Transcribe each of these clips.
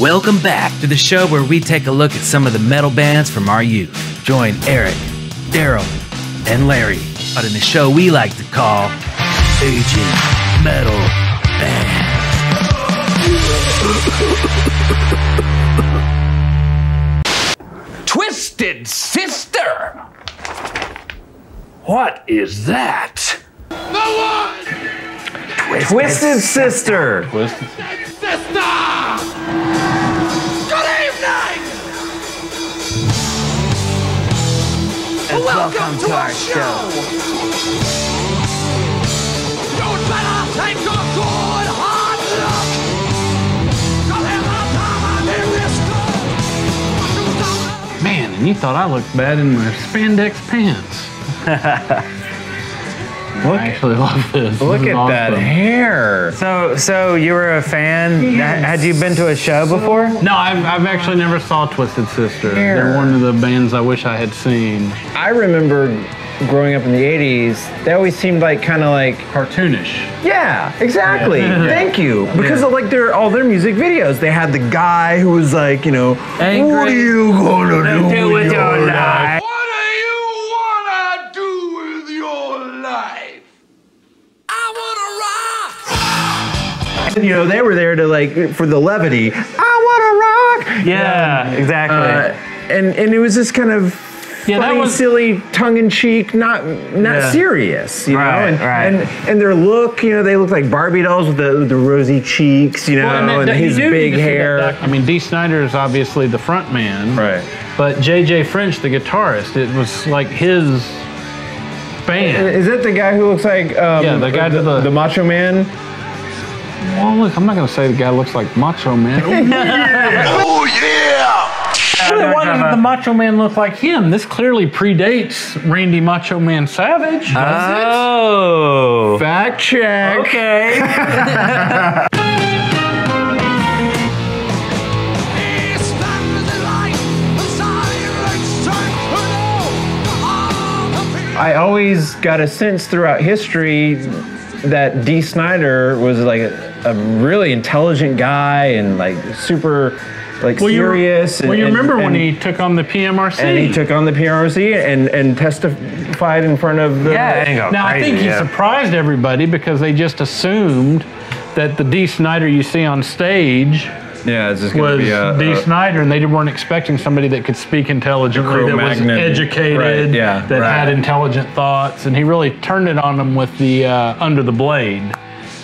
Welcome back to the show where we take a look at some of the metal bands from our youth. Join Eric, Darrell, and Larry out in the show we like to call Aging Metal Band. Twisted Sister! What is that? No one! Twisted Sister! Twisted Sister! Good evening! And welcome to our show. You'd better take a good hard look. 'Cause every time I hear this Man, and you thought I looked bad in my spandex pants. I actually love this. Look This is at that awesome. hair. So you were a fan? Yes. Had you been to a show before? No, I've actually never saw Twisted Sister. They're one of the bands I wish I had seen. I remember growing up in the 80s, they always seemed like kind of like Cartoonish. yeah, exactly. Yeah. Thank you. Because of like all their music videos, they had the guy who was like, you know, Angry. what are you gonna do with your life? What do you wanna do with your life? I wanna rock! And, you know, they were there to like for the levity. I wanna rock. Yeah, exactly. And it was just kind of Yeah, that funny, was- silly, tongue-in-cheek, not Yeah. serious, you Right, know. right. And their look, you know, they look like Barbie dolls with the rosy cheeks, you know, and his big hair. I mean, Dee Snider is obviously the front man. Right. But J.J. French, the guitarist, it was like his band. Is that the guy who looks like Yeah, the guy to the- the Macho Man? Well, look, I'm not going to say the guy looks like Macho Man. Oh yeah! Why does the Macho Man look like him? This clearly predates Randy Macho Man Savage. Oh. Fact check. Okay. I always got a sense throughout history that Dee Snider was like a really intelligent guy and like super like serious. You remember when he took on the PMRC? and he took on the PRC and testified in front of the. Yeah. Now, I think he surprised everybody because they just assumed that the Dee Snider you see on stage Yeah, it's just gonna was be a Dee Snider, and they weren't expecting somebody that could speak intelligently, that was Cro-Magnon. educated, Right, yeah, that right. had intelligent thoughts, and he really turned it on them with the Under the Blade.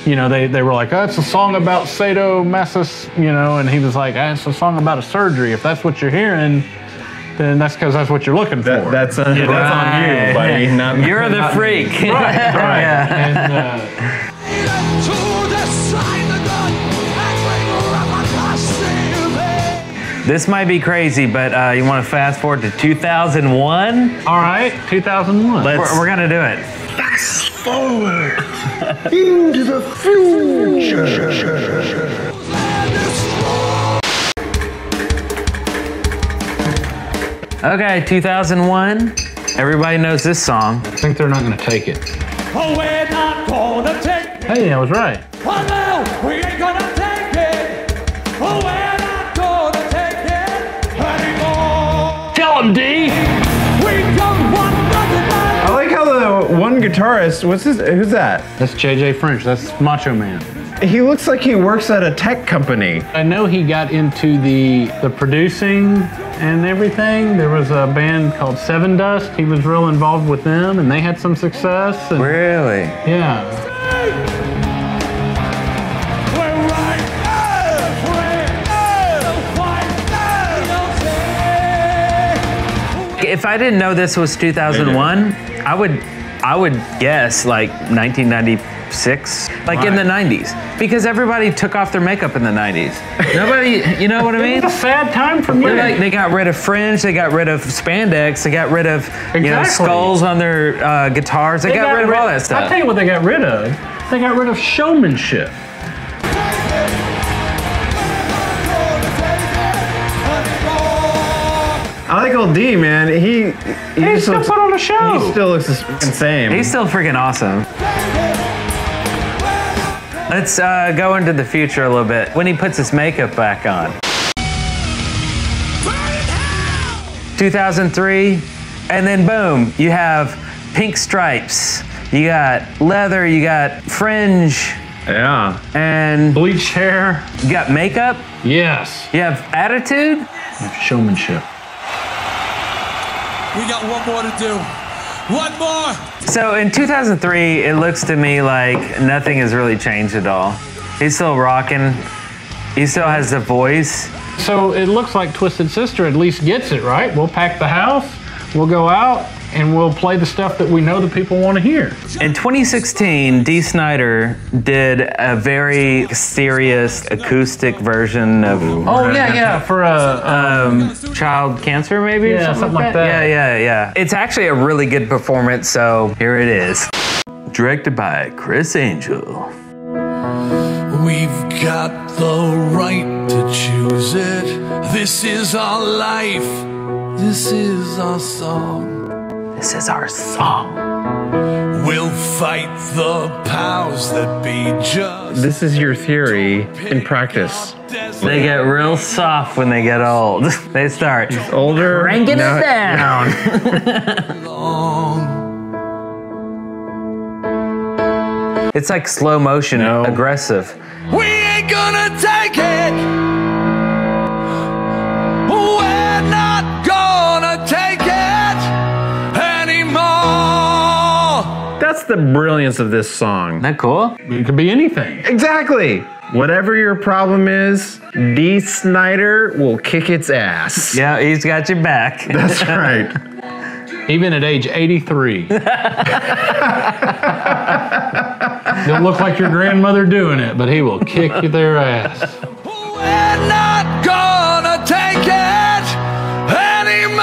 You know, they were like, oh, it's a song about sadomasochism, you know, and he was like, it's a song about a surgery. If that's what you're hearing, then that's because that's what you're looking for. That's on you, buddy. Not You're the freak. Right. Yeah. This might be crazy, but you want to fast forward to 2001? All right, 2001. We're going to do it. Fast forward into the future. Okay, 2001. Everybody knows this song. I think they're not going to take it. Oh, we're not gonna take it. Hey, I was right. Oh no, we ain't gonna take it. Oh, we're not gonna take it anymore. Tell him, D. We don't want nothing but. I like how the one guitarist. Who's that? That's J.J. French. That's Macho Man. He looks like he works at a tech company. I know he got into the producing and everything. There was a band called Seven Dust. He was real involved with them, and they had some success. And, Really? yeah. We're right now. If I didn't know this was 2001, I would guess like 1996, like in the 90s, because everybody took off their makeup in the 90s. Nobody, you know what I mean? It's a sad time for me. They got rid of fringe, they got rid of spandex, they got rid of you know, Exactly. skulls on their guitars, they got rid of all that I'll stuff. tell you what they got rid of. They got rid of showmanship. I like old D, man. He He just still looks, put on a show. he still looks the same. He's still freaking awesome. Let's go into the future a little bit. When he puts his makeup back on. 2003, and then boom, you have pink stripes. You got leather, you got fringe, Yeah. and Bleached hair. you got makeup. Yes. You have attitude. Showmanship. We got one more to do. One more. So in 2003, it looks to me like nothing has really changed at all. He's still rocking. He still has the voice. So it looks like Twisted Sister at least gets it, right? We'll pack the house, we'll go out, and we'll play the stuff that we know that people want to hear. In 2016, Dee Snider did a very serious acoustic version of Oh, yeah, for a... child cancer, maybe? Yeah, something like that. Yeah. It's actually a really good performance, so here it is. Directed by Chris Angel. We've got the right to choose it. This is our life. This is our song. This is our song. We'll fight the powers that be just. This is your theory in practice. They get real soft when they get old. They start Older. cranking now- it down. It's like slow motion, No. aggressive. We ain't gonna take it. We're not gonna take it anymore. That's the brilliance of this song. Isn't that cool? It could be anything. Exactly. Whatever your problem is, Dee Snider will kick its ass. Yeah, he's got your back. That's right. Even at age 83. You'll look like your grandmother doing it, but he will kick their ass. We're not gonna take it anymore.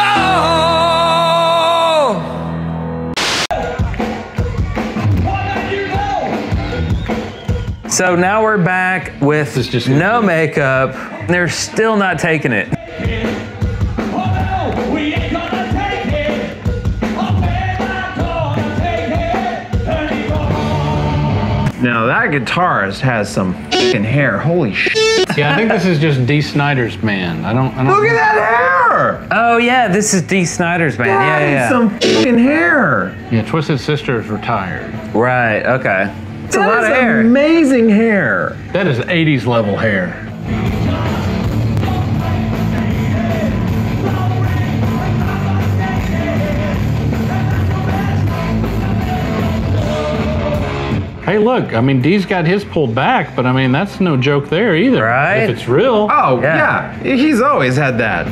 So now we're back with This is just no makeup. They're still not taking it. Oh no, we ain't gonna take it. Oh, we're not gonna take it anymore. Now that guitarist has some fucking hair. Holy shit. Yeah, I think this is just Dee Snider's band. I don't Look at that hair. Oh yeah, this is Dee Snider's band. That is Yeah. some fucking hair. Yeah, Twisted Sister is retired. Right, okay. It's a That lot is of hair. amazing hair. That is 80s level hair. Hey, look, I mean, Dee's got his pulled back, but I mean, that's no joke there either. Right? If it's real. Oh, Yeah. yeah. He's always had that.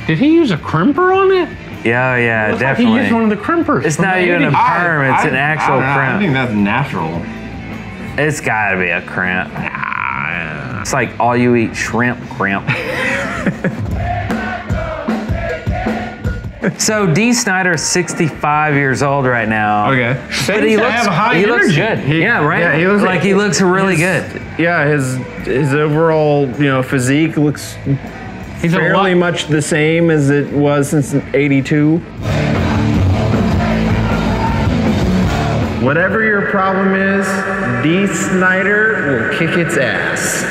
Did he use a crimper on it? Yeah, Looks like he used one definitely. of the crimpers. It's from not the even a 80s. perm, it's an actual I think crimp. that's natural. It's gotta be a crimp. It's like all you eat shrimp crimp. So Dee Snider's 65 years old right now. Okay. But he to looks, have high he looks energy. good. Yeah, right? Yeah, he looks like he looks really good. Yeah, his overall, physique looks He's a fairly lot- much the same as it was since '82. Whatever your problem is, Dee Snider will kick its ass.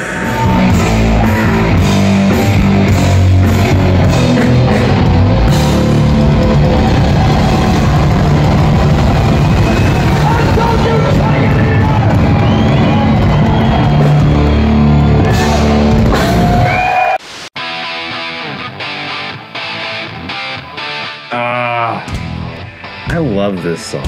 I love this song.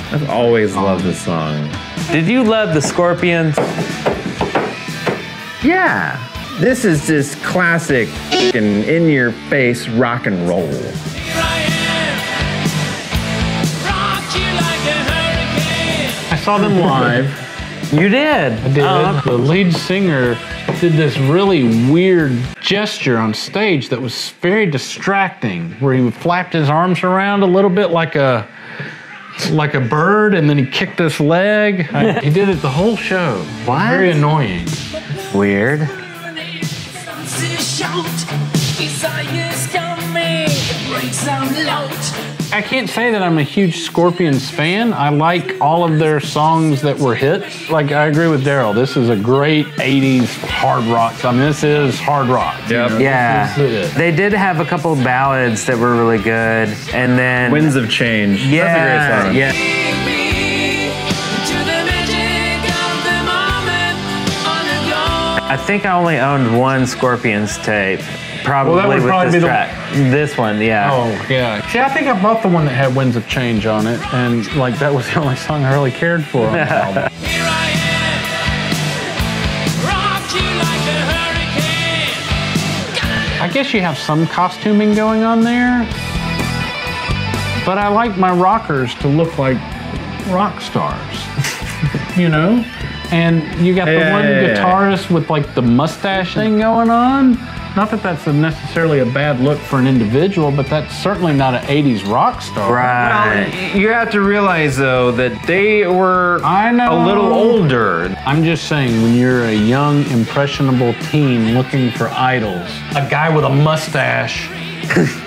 I've always loved this song. Did you love the Scorpions? Yeah. This is just classic fucking in-your-face rock and roll. I saw them live. You did. I did. The lead singer did this really weird gesture on stage that was very distracting, where he flapped his arms around a little bit like a bird, and then he kicked his leg. He did it the whole show. What? Very annoying. Weird. I can't say that I'm a huge Scorpions fan. I like all of their songs that were hits. Like, I agree with Darrell. This is a great 80s hard rock. I mean, this is hard rock. Yep. Yeah. This is it. They did have a couple ballads that were really good. And then... Winds of Change. Yeah. That's a great song. Yeah. I think I only owned one Scorpions tape. Probably Well, that would with probably this be the- track. This one, yeah. Oh, yeah. See, I think I bought the one that had Winds of Change on it, and like that was the only song I really cared for on the album. Here I am, rock you like a hurricane. I guess you have some costuming going on there, but I like my rockers to look like rock stars, you know? And you got the one guitarist with like the mustache thing going on. Not that that's necessarily a bad look for an individual, but that's certainly not an 80s rock star. Right. Well, you have to realize, though, that they were I know. a little older. I'm just saying, when you're a young, impressionable teen looking for idols, a guy with a mustache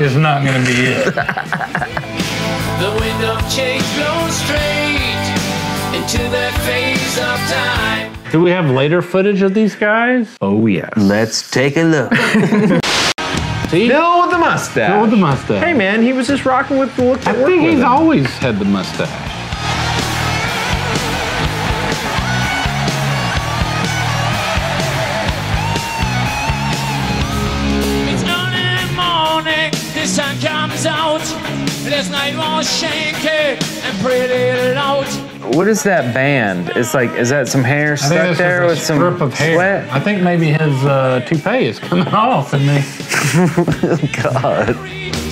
is not going to be it. The wind of change blows straight into the phase of time. Do we have later footage of these guys? Oh, yes. Let's take a look. See? Bill with the mustache. Bill with the mustache. Hey, man, he was just rocking with the look I that worked think with he's him. always had the mustache. It's early morning, the sun comes out. This night was shaky and pretty loud. What is that band? It's like, is that some hair I think stuck this there is a with some strip of hair. sweat? I think maybe his toupee is coming off, and they. God.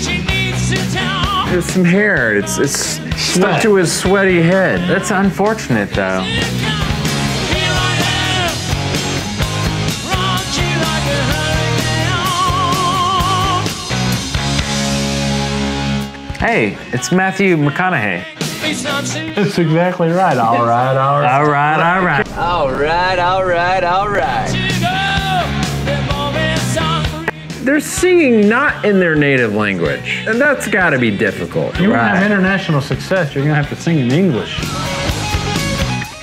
She needs to tell. There's some hair. It's stuck to his sweaty head. That's unfortunate, though. Here I am, rock you like a hurricane. Hey, it's Matthew McConaughey. It's not serious. That's exactly right. All right, all right. All right, all right. All right, all right, all right. They're singing not in their native language, and that's got to be difficult. You want to have Right. international success, you're going to have to sing in English.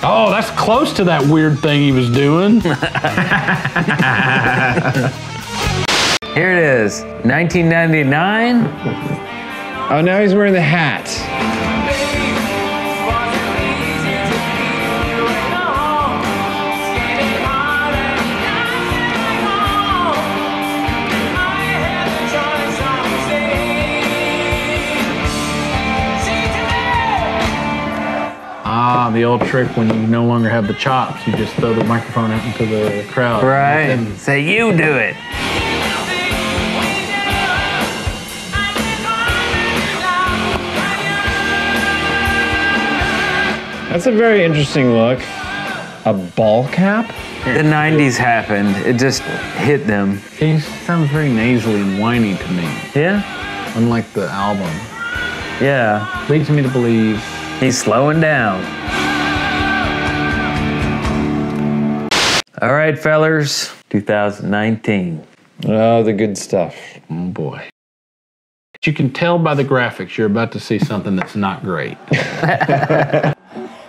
Oh, that's close to that weird thing he was doing. Here it is, 1999. Oh, now he's wearing the hat. Ah, the old trick when you no longer have the chops, you just throw the microphone out into the crowd. Right. Say, you do it. That's a very interesting look. A ball cap? The 90s happened. It just hit them. He sounds very nasally and whiny to me, Yeah? unlike the album. Yeah. Leads me to believe. He's slowing down. All right, fellers. 2019. Oh, the good stuff. Oh boy. You can tell by the graphics you're about to see something that's not great.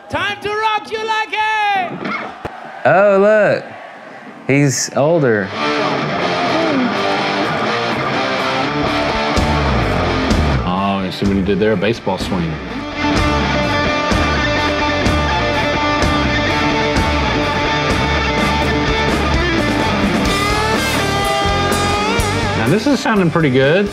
Time to rock you like a. Oh, look. He's older. Oh, you see what he did there? A baseball swing. Now this is sounding pretty good. It's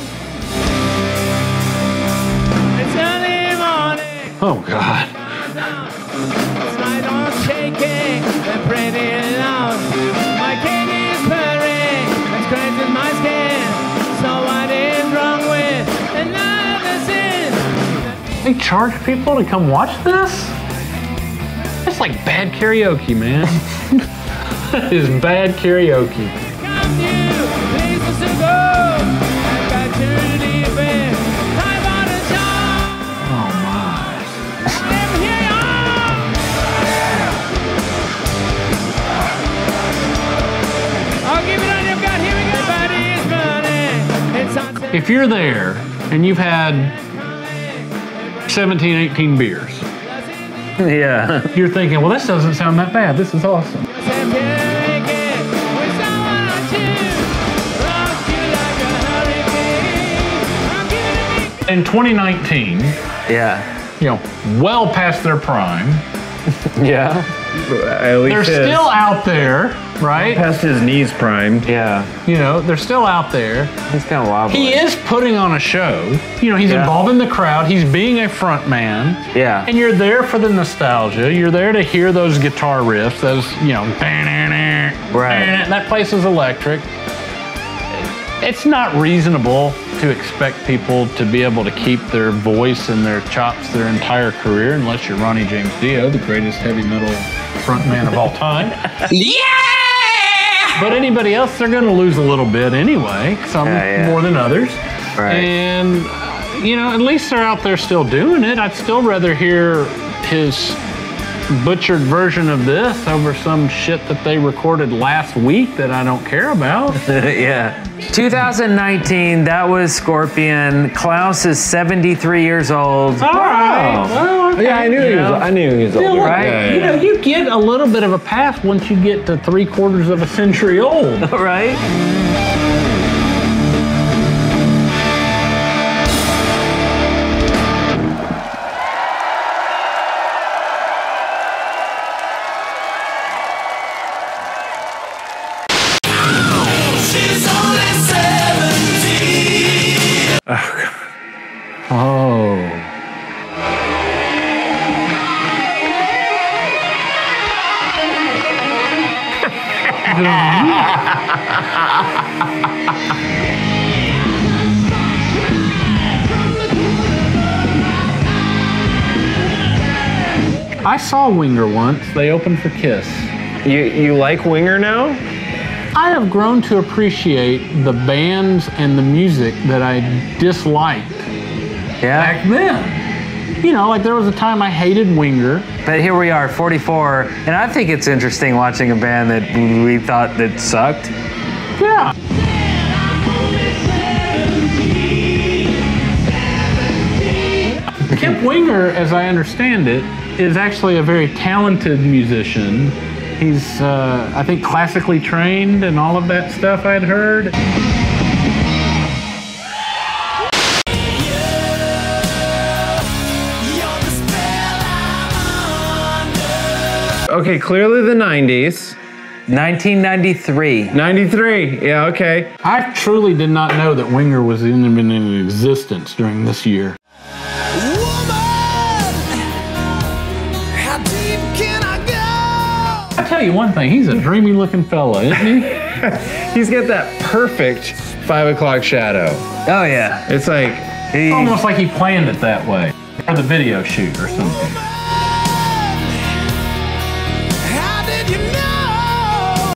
early morning. Oh God. It's night on shaking and pretty loud. My king is purring and scratching my skin. So what is wrong with another sin? They charge people to come watch this? It's like bad karaoke, man. That is bad karaoke. Come you, places to go. I've got you leaving. Time on a job. Oh my. Here you are. I'll give it on you've got. Here we go. Everybody is running. It's on. If you're there and you've had 17, 18 beers. Yeah. You're thinking, well, this doesn't sound that bad. This is awesome. In 2019, Yeah. you know, well past their prime, Yeah. At least they're still out there, right? past his knees primed. Yeah. You know, they're still out there. He's kind of wobbly. He is putting on a show. You know, he's Yeah. involved in the crowd. He's being a front man. Yeah. And you're there for the nostalgia. You're there to hear those guitar riffs, those, you know, Right. that place is electric. It's not reasonable to expect people to be able to keep their voice and their chops their entire career unless you're Ronnie James Dio, the greatest heavy metal frontman of all time. Yeah! But anybody else, they're going to lose a little bit anyway, some Yeah. more than others. Right. And, you know, at least they're out there still doing it. I'd still rather hear his butchered version of this over some shit that they recorded last week that I don't care about. Yeah. 2019, that was Scorpion. Klaus is 73 years old. All right. Well, okay. Yeah, I knew he was. I knew he was Still, older. right? Yeah, You know, you get a little bit of a pass once you get to 3/4 of a century old. Right? She's only 17. Oh. I saw Winger once. They opened for Kiss. You like Winger now? I have grown to appreciate the bands and the music that I disliked Yeah. back then. You know, like there was a time I hated Winger. But here we are, 44, and I think it's interesting watching a band that we thought that sucked. Yeah. Kip Winger, as I understand it, is actually a very talented musician. He's, I think, classically trained and all of that stuff I'd heard. Okay, clearly the 90s. 1993. 93. Yeah, okay. I truly did not know that Winger was even in existence during this year. How deep can I go? I tell you one thing, he's a dreamy looking fella, isn't he? He's got that perfect 5 o'clock shadow. Oh, yeah. It's like, Almost like he planned it that way. For the video shoot or something. How did you know?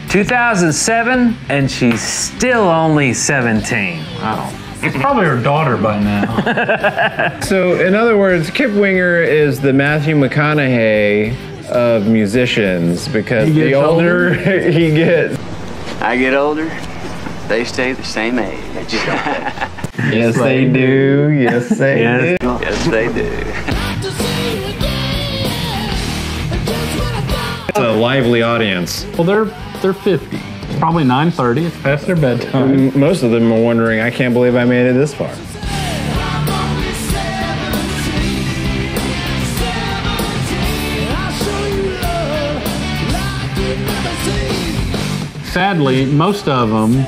2007, and she's still only 17. Wow. It's probably her daughter by now. so in other words, Kip Winger is the Matthew McConaughey of musicians because He the gets older he gets. I get older, they stay the same age. Yes, they do. Yes, they do. Yes, they do. It's a lively audience. Well, they're 50. It's probably 9:30. It's past their bedtime. Most of them are wondering, I can't believe I made it this far. Sadly, most of them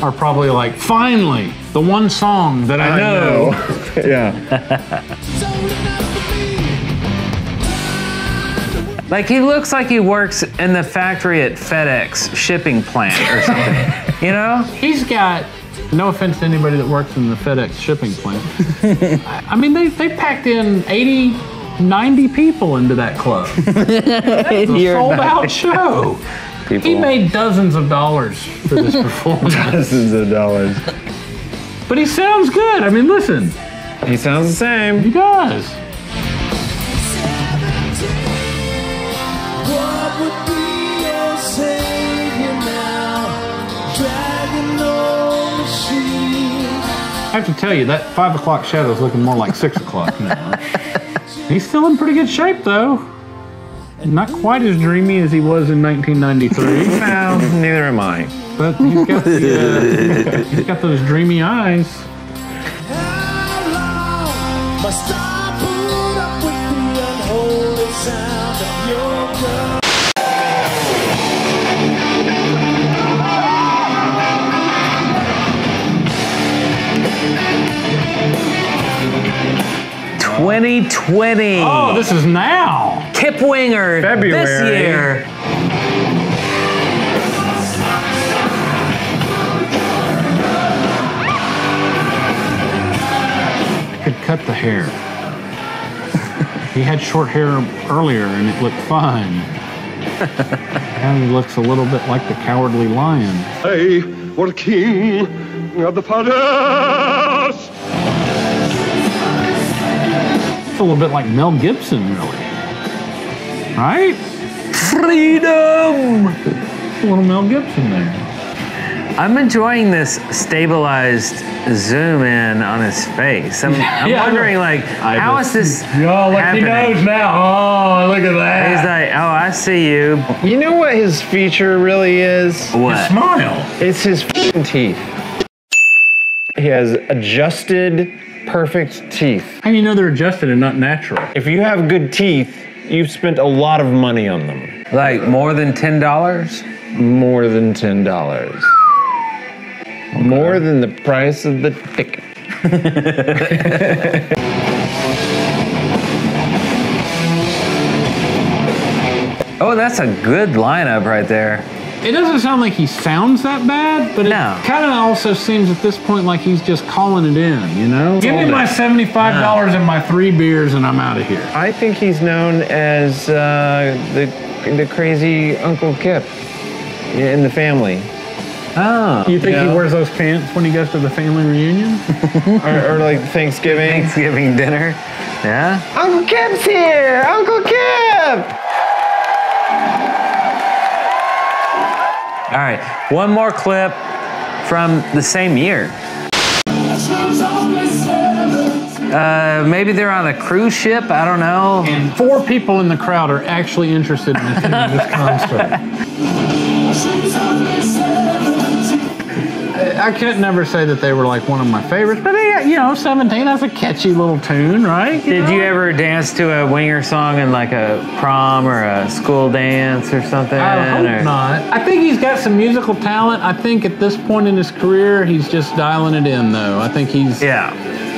are probably like, finally, the one song that I know. Yeah. Like, he looks like he works in the factory at FedEx shipping plant or something. You know? He's got, no offense to anybody that works in the FedEx shipping plant. I mean, they packed in 80, 90 people into that club. That's a sold out show. People. He made dozens of dollars for this performance. Dozens of dollars. But he sounds good. I mean, listen, He sounds the same. he does. What would be your savior now? I have to tell you, that 5 o'clock shadow is looking more like 6 o'clock now. He's still in pretty good shape, though. Not quite as dreamy as he was in 1993. No, neither am I. But he's got those dreamy eyes. Must I put up with the unholy sound of your gun? $2020. Oh, this is now. Kip Winger February. this year. Could cut the hair. He had short hair earlier and it looked fine. Now he looks a little bit like the Cowardly Lion. I was king of the forest. It's a little bit like Mel Gibson, really. Right? Freedom. A little Mel Gibson there. I'm enjoying this stabilized zoom in on his face. I'm Yeah, wondering, like, how is this happening? now. Oh, look at that. He's like, oh, I see you. You know what his feature really is? What? Smile. It's his f***ing teeth. He has adjusted, perfect teeth. How do you know they're adjusted and not natural? If you have good teeth, you've spent a lot of money on them. Like more than $10? More than $10. More than the price of the ticket. Oh, that's a good lineup right there. It doesn't sound like he sounds that bad, but No. it kind of also seems at this point like he's just calling it in, you know? Give me Hold my it. $75 and my 3 beers and I'm out of here. I think he's known as the crazy Uncle Kip in the family. Oh. You think Yeah. he wears those pants when he goes to the family reunion? or like Thanksgiving. Thanksgiving dinner. Yeah? Uncle Kip's here! Uncle Kip! All right. One more clip from the same year. Maybe they're on a cruise ship. I don't know. And 4 people in the crowd are actually interested in attending this concert. I could never say that they were like one of my favorites, but they, you know, 17, that's a catchy little tune, right? Did you ever dance to a Winger song in like a prom or a school dance or something? I hope or- not. I think he's got some musical talent. I think at this point in his career, he's just dialing it in, though. I think he's, Yeah.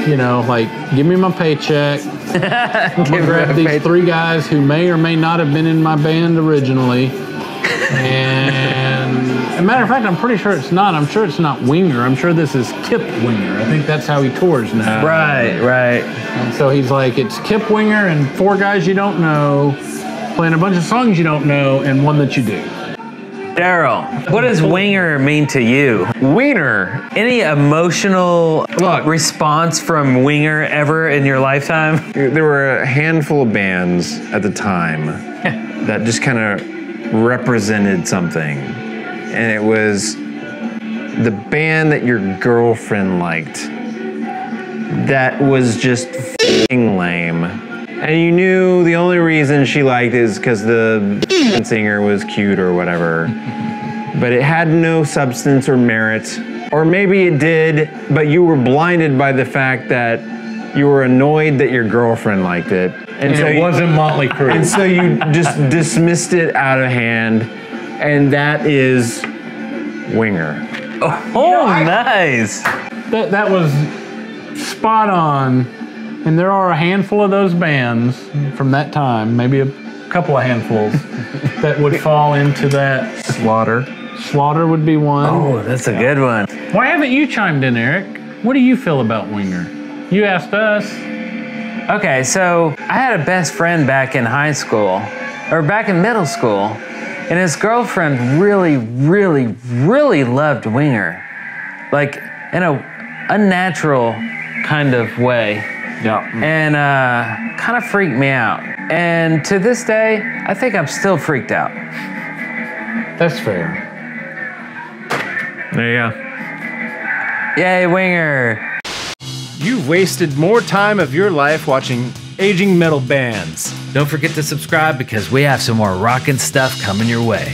you know, like, give me my paycheck. I'm gonna grab these 3 guys who may or may not have been in my band originally. And as a matter of fact, I'm pretty sure it's not. I'm sure it's not Winger. I'm sure this is Kip Winger. I think that's how he tours now. Right, right. And so he's like, it's Kip Winger and 4 guys you don't know, playing a bunch of songs you don't know, and one that you do. Darrell, what does Winger mean to you? Wiener. Any emotional Look. response from Winger ever in your lifetime? There were a handful of bands at the time that just kind of represented something. And it was the band that your girlfriend liked that was just f***ing lame. And you knew the only reason she liked it is because the singer was cute or whatever. But it had no substance or merit. Or maybe it did, but you were blinded by the fact that you were annoyed that your girlfriend liked it. And so it wasn't Motley Crue. And so you just dismissed it out of hand. And that is Winger. Oh, nice. That was spot on. And there are a handful of those bands from that time, maybe a couple of handfuls, that would fall into that. Slaughter. Slaughter would be one. Oh, that's a good one. Why haven't you chimed in, Eric? What do you feel about Winger? You asked us. Okay, so I had a best friend back in high school, or back in middle school, and his girlfriend really, really, really loved Winger. Like, in a unnatural kind of way. Yeah. And kind of freaked me out. And to this day, I think I'm still freaked out. That's fair. There you go. Yay, Winger. you've wasted more time of your life watching aging metal bands. Don't forget to subscribe because we have some more rockin' stuff coming your way.